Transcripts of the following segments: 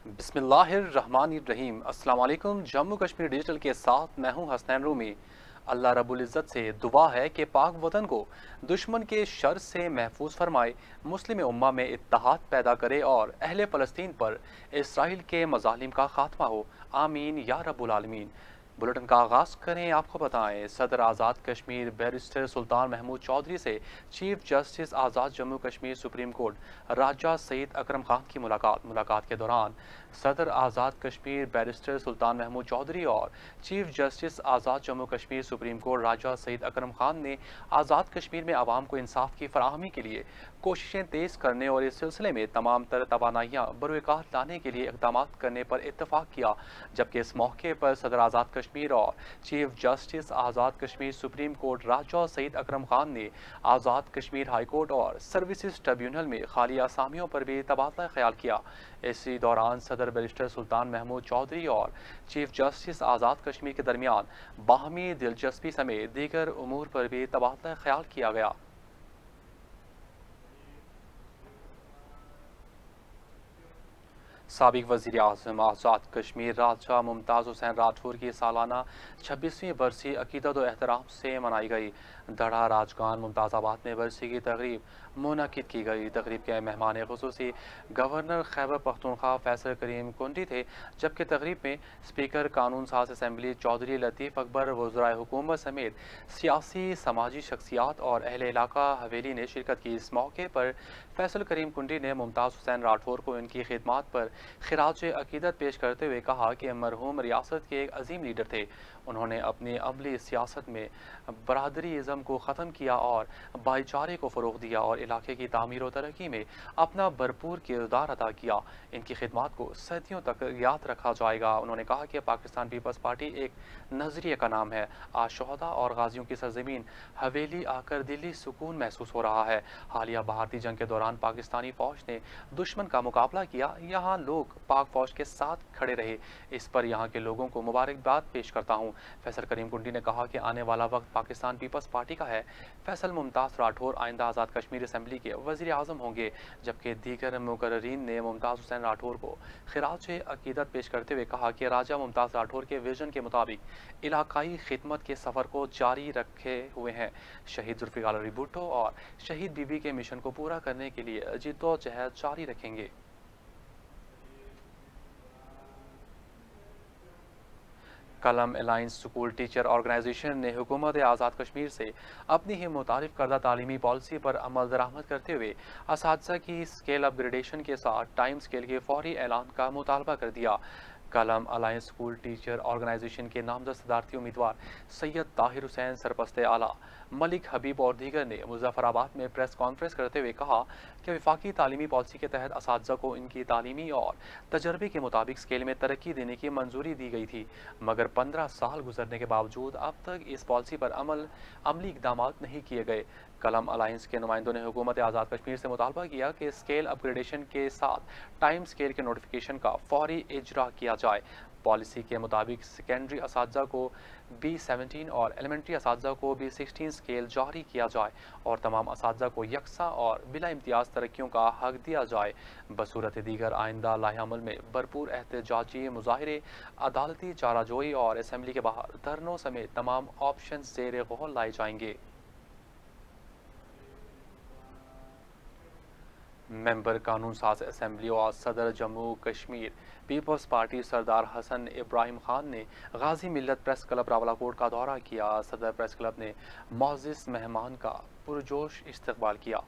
बिस्मिल्लाहिर्रहमानिर्रहीम। अस्सलाम वालेकुम। जम्मू कश्मीर डिजिटल के साथ मैं हूं हसनैन रूमी। अल्लाह रब्बुल इज़्ज़त से दुआ है कि पाक वतन को दुश्मन के शर से महफूज फरमाए, मुस्लिम उम्मा में इत्तेहाद पैदा करे और अहले फ़लस्तीन पर इसराइल के मज़ालिम का खात्मा हो। आमीन या रब्बुल आलमीन। बुलेटिन का आगाज़ करें। आपको बताएं, सदर आज़ाद कश्मीर बैरिस्टर सुल्तान महमूद चौधरी से चीफ जस्टिस आज़ाद जम्मू कश्मीर सुप्रीम कोर्ट राजा सईद अकरम खान की मुलाकात के दौरान सदर आज़ाद कश्मीर बैरिस्टर सुल्तान महमूद चौधरी और चीफ जस्टिस आज़ाद जम्मू कश्मीर सुप्रीम कोर्ट राजा सईद अकरम खान ने आज़ाद कश्मीर में आवाम को इंसाफ की फराहमी के लिए कोशिशें तेज़ करने और इस सिलसिले में तमाम तर तवानाइयाँ बरूकार लाने के लिए इकदाम करने पर इत्तफाक किया। जबकि इस मौके पर सदर आज़ाद कश्मीर और chief justice Azad Kashmir supreme court राजा सईद अकरम खान ने आज़ाद कश्मीर हाई कोर्ट और सर्विसेज ट्रिब्यूनल में खाली असामियों पर भी तबादला ख्याल किया। इसी दौरान सदर बैरिस्टर सुल्तान महमूद चौधरी और चीफ जस्टिस आज़ाद कश्मीर के दरमियान बाहमी दिलचस्पी समेत दीगर उमूर पर भी तबादला ख्याल किया गया। साबिक वज़ीर आज़म आज़ाद कश्मीर राजा मुमताज़ हुसैन राठौर की सालाना 26वीं बरसी अकीदत व एहतराम से मनाई गई। दड़ा राजगान मुमताज़ाबाद में बरसी की तकरीब मुनक़िद की गई। तकरीब के मेहमान ख़ुसूसी गवर्नर खैबर पख्तूनख्वा फैसल करीम कुंडी थे, जबकि तकरीब में स्पीकर कानून साज असम्बली चौधरी लतीफ़ अकबर, वज़राए हुकूमत समेत सियासी समाजी शख्सियात और अहले इलाका हवेली ने शिरकत की। इस मौके पर फैसल करीम कुंडी ने मुमताज़ हुसैन राठौर को इनकी खिदमात पर खिराज अकीदत पेश करते हुए कहा कि मरहूम रियासत के एक अजीम लीडर थे। उन्होंने अपनी अमली सियासत में बरादरीज़म को ख़त्म किया और भाईचारे को फ़रोग़ दिया और इलाके की तामीर और तरक्की में अपना भरपूर किरदार अदा किया। इनकी खिदमात को सदियों तक याद रखा जाएगा। उन्होंने कहा कि पाकिस्तान पीपल्स पार्टी एक नज़रिए का नाम है। आज शहदा और गाजियों की सरजमीन हवेली आकर दिली सुकून महसूस हो रहा है। हालिया भारतीय जंग के दौरान पाकिस्तानी फ़ौज ने दुश्मन का मुकाबला किया। यहाँ लोग पाक फ़ौज के साथ खड़े रहे। इस पर यहाँ के लोगों को मुबारकबाद पेश करता हूँ। फैसल करीम कुंडी ने कहा कि आने वाला वक्त पाकिस्तान पीपल्स पार्टी का है। फैसल मुमताज़ राठौर आइंदा आज़ाद कश्मीर असम्बली के वज़ीर आज़म होंगे। जबकि दीगर मुकर्रीन ने मुमताज़ हुसैन राठौर को खिराज अकीदत पेश करते हुए कहा कि राजा मुमताज़ राठौर के विजन के मुताबिक इलाकाई खिदमत के सफ़र को जारी रखे हुए हैं। शहीद जुल्फ़िकार अली भुट्टो और शहीद बीबी के मिशन को पूरा करने के लिए जिद्दोजहद जारी रखेंगे। कलम अलायंस स्कूल टीचर ऑर्गेनाइजेशन ने हुकूमत आज़ाद कश्मीर से अपनी ही मुतारिफ करदा तालीमी पॉलिसी पर अमल दरामद करते हुए असातिज़ा की स्केल अपग्रेडेशन के साथ टाइम स्केल के फौरी ऐलान का मुतालबा कर दिया। कलम अलायंस स्कूल टीचर ऑर्गेनाइजेशन के नामजद सदारती उम्मीदवार सैयद ताहिर हुसैन सरपस्ते आला, मलिक हबीब और दीगर ने मुजफ्फराबाद में प्रेस कॉन्फ्रेंस करते हुए कहा कि वफाकी तालीमी पॉलिसी के तहत असातिज़ा को इनकी तालीमी और तजर्बे के मुताबिक स्केल में तरक्की देने की मंजूरी दी गई थी, मगर 15 साल गुजरने के बावजूद अब तक इस पॉलिसी पर अमली इकदाम नहीं किए गए। कलम अलायंस के नुमाइंदों ने हुकूमत आज़ाद कश्मीर से मुतालबा किया कि स्केल अपग्रेडेशन के साथ टाइम स्केल के नोटिफिकेशन का फौरी इजरा किया जाए। पॉलिसी के मुताबिक सेकेंडरी असातिज़ा को B17 और एलिमेंट्री असातिज़ा को B16 स्केल जारी किया जाए और तमाम असातिज़ा को यकसा और बिला इम्तियाज़ तरक्कियों का हक दिया जाए। बसूरत दीगर आइंदा लाहेअमल में भरपूर एहतजाजी मुजाहरे, अदालती चाराजोई और असम्बली के बाहर धरनों समेत तमाम ऑप्शन ज़ेर गौर लाए जाएंगे। मेंबर कानून साज असम्बली और सदर जम्मू कश्मीर पीपल्स पार्टी सरदार हसन इब्राहिम खान ने गाजी मिल्लत प्रेस क्लब रावलाकोट का दौरा किया। सदर प्रेस क्लब ने मोअज़्ज़िज़ मेहमान का पुरजोश इस्तकबाल किया।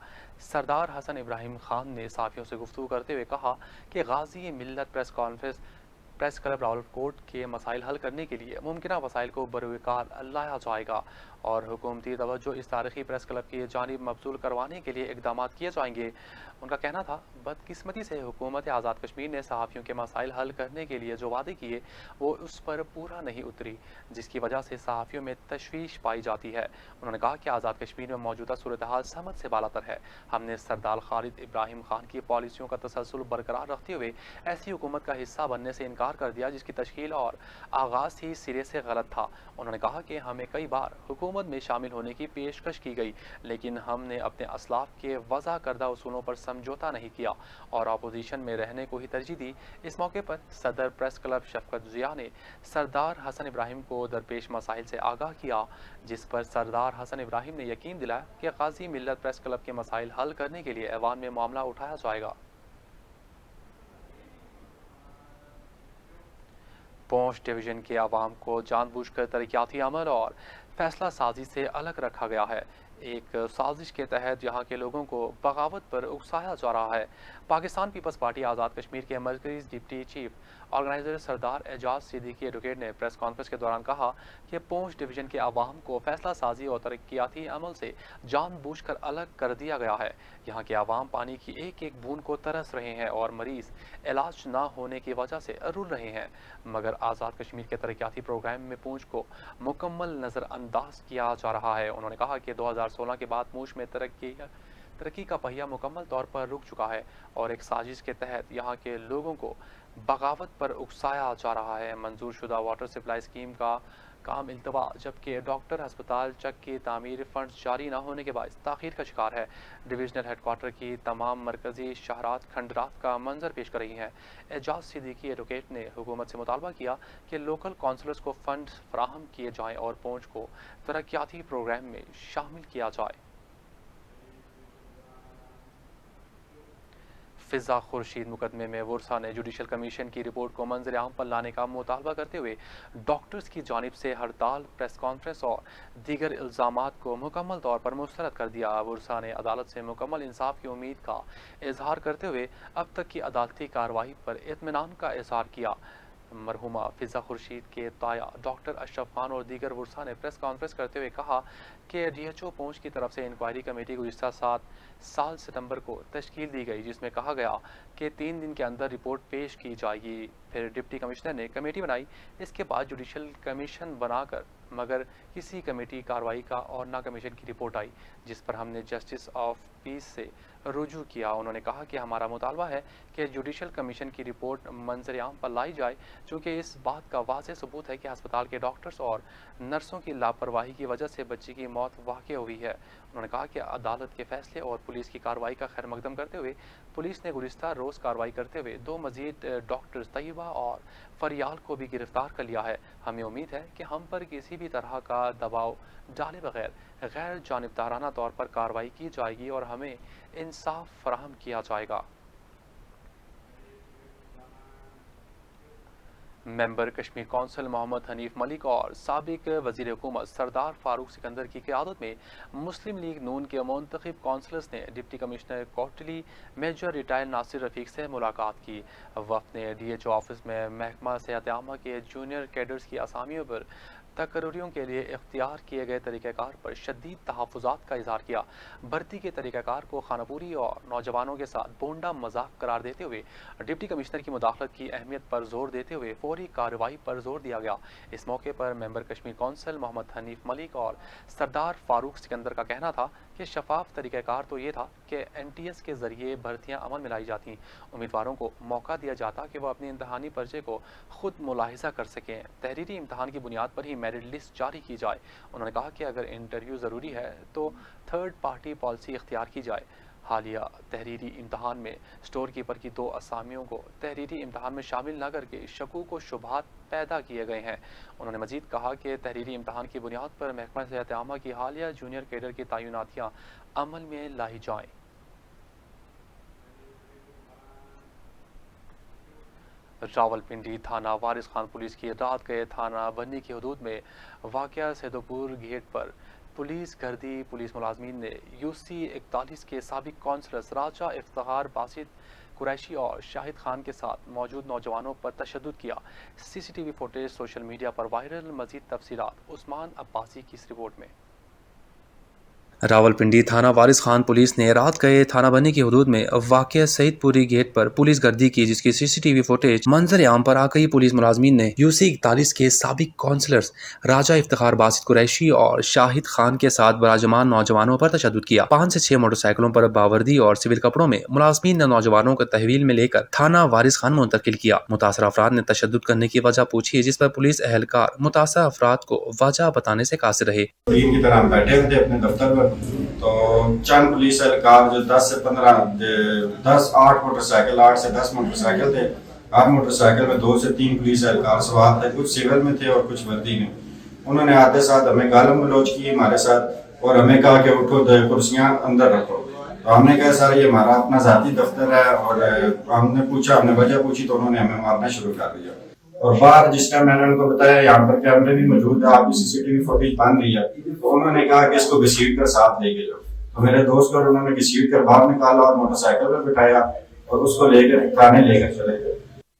सरदार हसन इब्राहिम खान ने साफ़ियों से गुफ्तगू करते हुए कहा कि गाजी मिल्लत प्रेस क्लब रावलकोट के मसाइल हल करने के लिए मुमकिन वसाइल को बरवकार लाया जाएगा और हुकूमती तवज्जो इस तारीखी प्रेस क्लब की जानिब मबसूल करवाने के लिए इकदाम किए जाएंगे। उनका कहना था, बदकिस्मती से हुकूमत आज़ाद कश्मीर ने सहाफ़ियों के मसाइल हल करने के लिए जो वादे किए वो उस पर पूरा नहीं उतरी, जिसकी वजह से सहाफ़ियों में तशवीश पाई जाती है। उन्होंने कहा कि आज़ाद कश्मीर में मौजूदा सूरत हाल समझ से बालातर है। हमने सरदार खालिद इब्राहिम खान की पॉलिसियों का तसलसल बरकरार रखते हुए ऐसी हुकूमत का हिस्सा बनने से इनकार اختیار کر دیا جس کی تشکیل اور آغاز ہی سرے سے غلط تھا۔ انہوں نے کہا کہ ہمیں کئی بار حکومت میں شامل ہونے کی پیشکش کی گئی لیکن ہم نے اپنے اسلاف کے وضع کردہ اصولوں پر سمجھوتا نہیں کیا اور اپوزیشن میں رہنے کو ہی ترجیح دی۔ اس موقع پر صدر پریس کلب شفقت ضیاء نے سردار حسن ابراہیم کو درپیش مسائل سے آگاہ کیا، جس پر سردار حسن ابراہیم نے یقین دلایا کہ غازی ملت پریس کلب کے مسائل حل کرنے کے لیے ایوان میں معاملہ اٹھایا جائے گا۔ پونچھ ڈویژن کے عوام کو جان بوجھ کر ترقیاتی عمل اور فیصلہ سازی سے الگ رکھا گیا ہے۔ ایک سازش کے تحت یہاں کے لوگوں کو بغاوت پر اکسایا جا رہا ہے۔ پاکستان پیپلز پارٹی آزاد کشمیر کے مرکزی ڈپٹی چیف آرگنائزر سردار اعجاز صدیقی ایڈوکیٹ نے پریس کانفرنس کے دوران کہا کہ پونچھ ڈویژن کے عوام کو فیصلہ سازی اور ترقیاتی عمل سے جان بوجھ کر الگ کر دیا گیا ہے۔ یہاں کے عوام پانی کی ایک ایک بوند کو ترس رہے ہیں اور مریض علاج نہ ہونے کی وجہ سے رول رہے ہیں، مگر آزاد کشمیر کے ترقیاتی پروگرام میں پونچھ کو مکمل نظر انداز کیا جا رہا ہے۔ انہوں نے کہا کہ 2016 کے بعد پونچھ میں ترقی کا پہیہ مکمل طور پر رک چکا ہے اور ایک سازش کے تحت یہاں کے لوگوں کو بغاوت پر اکسایا جا رہا ہے۔ منظور شدہ واٹر سپلائی اسکیم کا کام التوا جبکہ ڈاکٹر ہسپتال چک کی تعمیر فنڈز جاری نہ ہونے کے باعث تاخیر کا شکار ہے۔ ڈویژنل ہیڈ کوارٹر کی تمام مرکزی شاہراہات کھنڈرات کا منظر پیش کر رہی ہیں۔ اعجاز صدیقی ایڈوکیٹ نے حکومت سے مطالبہ کیا کہ لوکل کونسلرز کو فنڈز فراہم کیے جائیں اور پونچھ کو ترقیاتی پروگرام میں شامل کیا جائے۔ فضا خورشید مقدمے میں ورثا نے جوڈیشل کمیشن کی رپورٹ کو منظر عام پر لانے کا مطالبہ کرتے ہوئے ڈاکٹرز کی جانب سے ہڑتال، پریس کانفرنس اور دیگر الزامات کو مکمل طور پر مسترد کر دیا۔ ورثا نے عدالت سے مکمل انصاف کی امید کا اظہار کرتے ہوئے اب تک کی عدالتی کارروائی پر اطمینان کا اظہار کیا۔ مرحومہ فضا خورشید کے تایا ڈاکٹر اشرف خان اور دیگر ورثا نے پریس کانفرنس کرتے ہوئے کہا کہ ڈی ایچ او پونچھ کی طرف سے انکوائری کمیٹی گزشتہ 7 سال ستمبر کو تشکیل دی گئی جس میں کہا گیا کہ 3 دن کے اندر رپورٹ پیش کی جائے گی۔ پھر ڈپٹی کمشنر نے کمیٹی بنائی، اس کے بعد جوڈیشل کمیشن بنا کر مگر کسی کمیٹی کارروائی کا اور نہ کمیشن کی رپورٹ آئی، جس پر ہم نے جسٹس آف پیس سے رجوع کیا۔ انہوں نے کہا کہ ہمارا مطالبہ ہے کہ جوڈیشل کمیشن کی رپورٹ منظر عام پر لائی جائے، چونکہ اس بات کا واضح ثبوت ہے کہ ہسپتال کے ڈاکٹرز اور نرسوں کی لاپرواہی کی وجہ سے بچی کی موت واقع ہوئی ہے۔ انہوں نے کہا کہ عدالت کے فیصلے اور پولیس کی کارروائی کا خیر مقدم کرتے ہوئے پولیس نے گزشتہ روز کارروائی کرتے ہوئے 2 مزید ڈاکٹرز طیبہ اور فریال کو بھی گرفتار کر لیا ہے۔ ہمیں امید ہے کہ ہم پر کسی بھی طرح کا دباؤ ڈالے بغیر غیر جانبدارانہ طور پر کارروائی کی جائے گی اور ہمیں انصاف فراہم کیا جائے گا۔ ممبر کشمیر کونسل محمد حنیف ملک اور سابق وزیر حکومت سردار فاروق سکندر کی قیادت میں مسلم لیگ نون کے منتخب کونسلرز نے deputy commissioner Kotli major retire Nasir Rafiq سے ملاقات کی۔ وفد نے ڈی ایچ او آفس میں محکمہ صحت عامہ کے جونیئر کیڈرز کی اسامیوں پر تقرریوں کے لیے اختیار کیے گئے طریقہ کار پر شدید تحفظات کا اظہار کیا۔ بھرتی کے طریقہ کار کو خانہ پوری اور نوجوانوں کے ساتھ بونڈا مذاق قرار دیتے ہوئے ڈپٹی کمشنر کی مداخلت کی اہمیت پر زور دیتے ہوئے فوری کارروائی پر زور دیا گیا۔ اس موقع پر ممبر کشمیر کونسل محمد حنیف ملک اور سردار فاروق سکندر کا کہنا تھا کہ شفاف طریقہ کار تو یہ تھا کہ این ٹی ایس کے ذریعے بھرتیاں عمل میں لائی جاتیں، امیدواروں کو موقع دیا جاتا کہ وہ اپنے امتحانی پرچے کو خود ملاحظہ کر سکیں، تحریری امتحان کی بنیاد پر ہی میرٹ لسٹ جاری کی جائے۔ انہوں نے کہا کہ اگر انٹرویو ضروری ہے تو تھرڈ پارٹی پالیسی اختیار کی جائے۔ حالیہ تحریری امتحان میں اسٹور کیپر کی 2 اسامیوں کو تحریری امتحان میں شامل نہ کر کے شکوک و شبہات پیدا کیے گئے ہیں۔ انہوں نے مزید کہا کہ تحریری امتحان کی بنیاد پر محکمہ صحت عامہ کی حالیہ جونیئر کیڈر کی تعیناتیاں عمل میں لائی جائیں۔ راولپنڈی تھانہ وارث خان پولیس کی رات گئے تھانہ بنی کی حدود میں واقع سیدوپور گیٹ پر پولیس گردی پولیس ملازمین نے یو سی 41 کے سابق کونسلرز راجہ افتخار باسط قریشی اور شاہد خان کے ساتھ موجود نوجوانوں پر تشدد کیا۔ C C T V footage social media پر وائرل۔ مزید تفصیلات عثمان عباسی کی اس رپورٹ میں۔ रावलपिंडी थाना वारिस खान पुलिस ने रात गए थाना बनी की हदूद में वाक़ सईदपुरी गेट पर पुलिस गर्दी की, जिसकी सीसीटीवी फुटेज मंजर आम पर आ गई। पुलिस मुलाजमीन ने यूसी 41 के साबिक काउंसलर्स राजा इफ्तिखार बासित कुरैशी और शाहिद खान के साथ बराजमान नौजवानों पर तशद्दुद किया। 5 से 6 मोटरसाइकिलों पर बावर्दी और सिविल कपड़ों में मुलाजमीन ने नौजवानों को तहवील में लेकर थाना वारिस खान मुंतकिल किया। मुतासर अफराद ने तशद्दुद करने की वजह पूछी, जिस पर पुलिस एहलकार मुतासर अफराद को वजह बताने से कासिर रहे। की तरह बैठे हुए थे अपने दफ्तर पर, तो चंद पुलिस एहलकार जो 10 से 15 8 मोटरसाइकिल 8 से 10 मोटरसाइकिल थे। हर मोटरसाइकिल में 2 से 3 पुलिस एहलकार सवार थे, कुछ सिविल में थे और कुछ वर्दी में। उन्होंने आते साथ हमें गालम गलौज की हमारे साथ और हमें कहा कि उठो, कुर्सियां अंदर रखो। तो हमने कहा सर ये हमारा अपना ज़ाती दफ्तर है, और हमने वजह पूछी तो उन्होंने हमें मारना शुरू कर दिया। और बाहर जिस टाइम मैंने उनको बताया यहाँ पर कैमरे भी मौजूद है, आपकी सीसीटीवी फुटेज बन रही है, तो उन्होंने कहा कि इसको घसीट कर साथ लेके जाओ। तो मेरे दोस्त को उन्होंने घसीट कर बाहर निकाला और मोटरसाइकिल पर बिठाया और उसको लेकर थाने लेकर चले गए।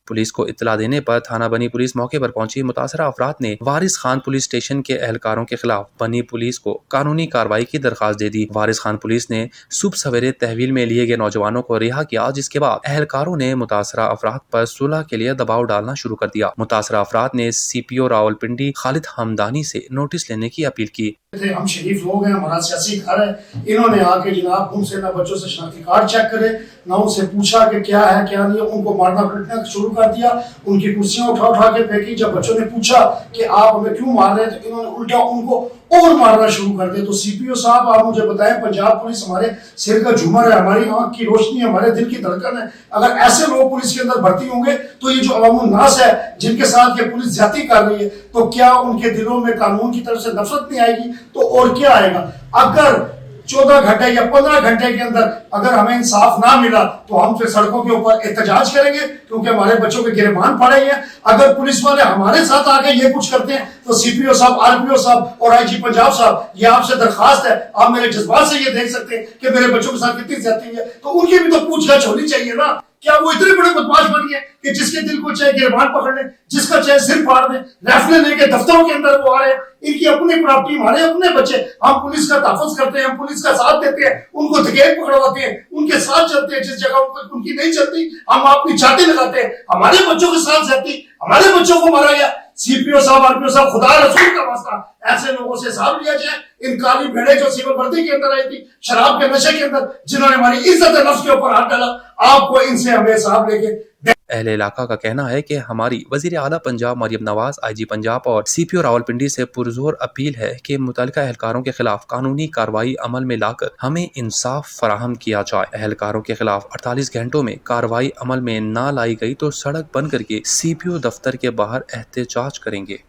पुलिस को इत्तला देने पर थाना बनी पुलिस मौके पर पहुंची। मुतासरा अफराद ने वारिस खान पुलिस स्टेशन के एहलकारों के खिलाफ बनी पुलिस को कानूनी कार्रवाई की दरखास्त दे दी। वारिस खान पुलिस ने सुबह सवेरे तहवील में लिए गए नौजवानों को रिहा किया, जिसके बाद एहलकारों ने मुतासरा अफराद पर सुलह के लिए दबाव डालना शुरू कर दिया। मुतासरा अफराद ने CPO रावलपिंडी खालिद हमदानी से नोटिस लेने की अपील की। हम शरीफ लोग हैं, हमारा सियासी घर है। इन्होंने आके जनाब उनसे ना बच्चों से शनाख्ती कार्ड चेक करे, ना उनसे पूछा कि क्या है क्या नहीं है, उनको मारना पीटना शुरू कर दिया। उनकी कुर्सियां उठा के फेंकी। जब बच्चों ने पूछा कि आप हमें क्यों मार रहे हैं, तो इन्होंने उल्टा उनको और मारना शुरू कर दिया। तो CPO साहब आप मुझे बताएं, पंजाब पुलिस हमारे सिर का झूमर है, हमारी आंख की रोशनी है, हमारे दिल की धड़कन है। अगर ऐसे लोग पुलिस के अंदर भर्ती होंगे तो ये जो अवामुन्नास है जिनके साथ ये पुलिस ज्यादती कर रही है, तो क्या उनके दिलों में कानून की तरफ से नफरत नहीं आएगी? तो और क्या आएगा? अगर 14 घंटे या 15 घंटे के अंदर अगर हमें इंसाफ ना मिला तो हम फिर सड़कों के ऊपर एहतजाज करेंगे, क्योंकि हमारे बच्चों के गिरबान पड़े हैं। अगर पुलिस वाले हमारे साथ आके ये कुछ करते हैं तो CPO साहब, RPO साहब और IG पंजाब साहब, ये आपसे दरखास्त है, आप मेरे जज्बात से ये देख सकते हैं कि मेरे बच्चों के साथ कितनी ज्यादती है, तो उनकी भी तो पूछताछ होनी चाहिए ना। क्या वो इतने बड़े बदमाश बन गए कि जिसके दिल को चाहे गिरबान पकड़ ले, जिसका चाहे सिर फाड़ दे, राइफलें लेके दफ्तरों के अंदर वो आ रहे हैं। इनकी अपनी प्रॉपर्टी, हमारे अपने बच्चे, हम पुलिस का तहफ़्फ़ुज़ करते हैं, हम पुलिस का साथ देते हैं, उनको धकेल पकड़वाते हैं, उनके साथ चलते हैं। जिस जगह उनकी नहीं चलती हम अपनी छाती लगाते हैं। हमारे बच्चों के साथ जाती, हमारे बच्चों को मारा गया। CPO साहब, RPO साहब, खुदा रसूल का वास्ता ऐसे लोगों से हिसाब लिया जाए। इन काली भेड़े जो सिविल वर्दी के अंदर आई थी, शराब के नशे के अंदर, जिन्होंने हमारी इज्जत नफ्स के ऊपर हाथ डाला, आपको इनसे हमें हिसाब लेके। अहले इलाका का कहना है कि हमारी वजीर आला पंजाब मरियम नवाज, IG पंजाब और CPO रावलपिंडी से पुरजोर अपील है कि मुतल्लिका एहलकारों के खिलाफ कानूनी कार्रवाई अमल में लाकर हमें इंसाफ फराहम किया जाए। एहलकारों के खिलाफ 48 घंटों में कार्रवाई अमल में ना लाई गई तो सड़क बंद करके CPO दफ्तर के बाहर एहतजाज करेंगे।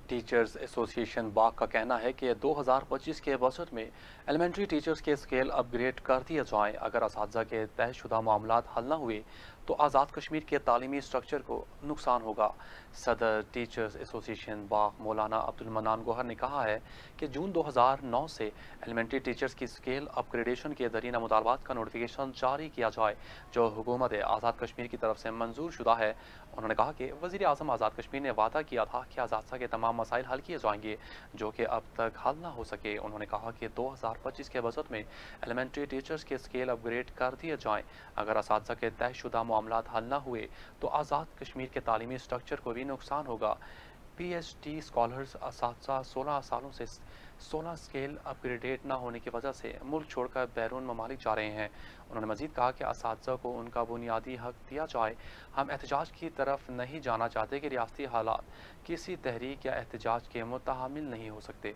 टीचर्स एसोसिएशन बाग का कहना है कि 2025 के बजट में एलिमेंट्री टीचर्स के स्केल अपग्रेड कर दिए जाएं। अगर असातिज़ा के तयशुदा मामलात हल न हुए तो आज़ाद कश्मीर के तालीमी स्ट्रक्चर को नुकसान होगा। सदर टीचर्स एसोसिएशन बाग मौलाना अब्दुल मन्नान गोहर ने कहा है कि जून 2009 से एलिमेंट्री टीचर्स की स्केल अपग्रेडेशन के दरीना मुतालबात का नोटिफिकेशन जारी किया जाए, जो हुकूमत आज़ाद कश्मीर की तरफ से मंजूर शुदा है। उन्होंने कहा कि वज़ीर आज़म आज़ाद कश्मीर ने वादा किया था कि आज़ाद के तमाम मसाइल हल किए जाएंगे जो कि अब तक हल ना हो सके। उन्होंने कहा कि 2025 के बजट में एलिमेंट्री टीचर्स के स्केल अपग्रेड कर दिए जाएं। अगर असातिज़ा के तयशुदा मामलात हल ना हुए तो आज़ाद कश्मीर के तालीमी स्ट्रक्चर को भी नुकसान होगा। PhD स्कॉलर्स असातिज़ा 16 सालों से 16 स्केल अपग्रेडेड ना होने की वजह से मुल्क छोड़कर बैरून ममालिक जा रहे हैं। उन्होंने मजीद कहा कि असातिज़ा को उनका बुनियादी हक दिया जाए। हम एहतजाज की तरफ नहीं जाना चाहते कि रियासती हालात किसी तहरीक या एहतजाज के मुतहामिल नहीं हो सकते।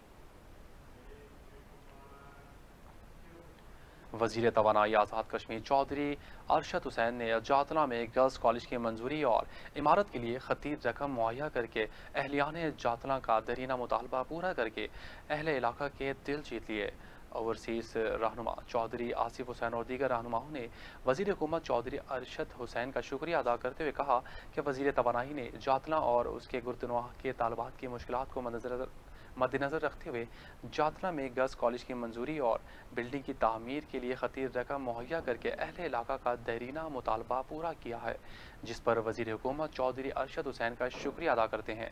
वज़ीर तवानाई आज़ाद कश्मीर चौधरी अरशद हुसैन ने जातना में गर्ल्स कॉलेज की मंजूरी और इमारत के लिए खतीब रकम मुहैया करके अहलियाने जातना का दरीना मुतालबा पूरा करके अहले इलाका के दिल जीत लिए। ओवरसीज रहनुमा चौधरी आसिफ हुसैन और दीगर रहनुमाओं ने वज़ीर हुकूमत चौधरी अरशद हुसैन का शुक्रिया अदा करते हुए कहा कि वज़ीर तवानाई ने जातना और उसके गुर्दनवाह के तालबात की मुश्किलात को मद्देनजर रखते हुए जादरा में गर्ल्स कॉलेज की मंजूरी और बिल्डिंग की तामीर के लिए खतीर रकम मुहैया करके अहले इलाका का देरीना मुतालबा पूरा किया है, जिस पर वजीर हुकूमत चौधरी अरशद हुसैन का शुक्रिया अदा करते हैं।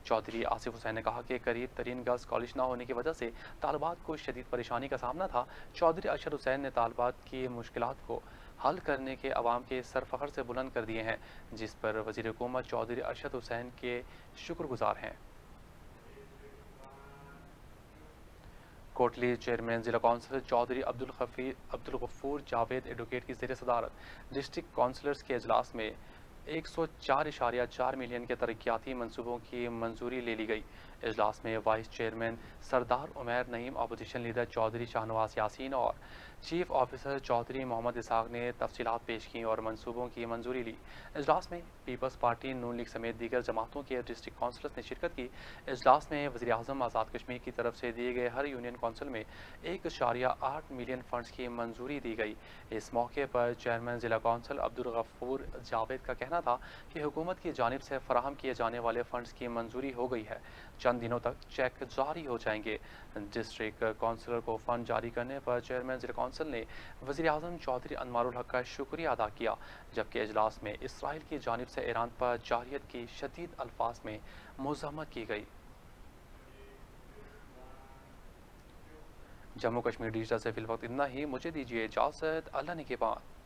चौधरी आसिफ हुसैन ने कहा कि करीब तरीन गर्ल्स कॉलेज न होने की वजह से तालबात को शदीद परेशानी का सामना था। चौधरी अरशद हुसैन ने तालबात की मुश्किलात को हल करने के अवाम के सरफखर से बुलंद कर दिए हैं, जिस पर वजीर हुकूमत चौधरी अरशद हुसैन के शुक्रगुजार हैं। कोटली चेयरमैन जिला कौंसिलर चौधरी अब्दुल गफूर जावेद एडवोकेट की ज़ेर सदारत डिस्ट्रिक्ट काउंसलर्स के अजलास में 104.4 मिलियन के तरक्याती मनसूबों की मंजूरी ले ली गई। इजलास में vice chairman Sardar Umair Naeem, opposition leader Chaudhry Shahnawaz Yaseen और चीफ ऑफिसर चौधरी मोहम्मद इसाक ने तफसीलात पेश की और मनसूबों की मंजूरी ली। इजलास में पीपल्स पार्टी, नून लीग समेत दीगर जमातों के डिस्ट्रिक्ट काउंसलर्स ने शिरकत की। इजलास में वज़ीर आज़म आज़ाद कश्मीर की तरफ से दिए गए हर यूनियन काउंसिल में 1.8 मिलियन फंड्स की मंजूरी दी गई। इस मौके पर चेयरमैन ज़िला कौंसिल अब्दुल गफूर जावेद का कहना था कि हुकूमत की जानिब से फराहम किए जाने वाले फंड्स की मंजूरी हो गई है, चंद दिनों तक चेक जारी हो जाएंगे। डिस्ट्रिक्ट काउंसिलर को फंड जारी करने पर चेयरमैन ज़िला कौंसिल ने वज़ीर आज़म चौधरी अनवारुल हक का शुक्रिया अदा किया, जबकि इजलास में इसराइल की जानिब से ईरान पर जारियत की शदीद अल्फाज में मुज़म्मत की गई। जम्मू कश्मीर डिजिटल से फिल वक्त इतना ही। मुझे दीजिए इजाज़त। अल्लाह ने के बाद।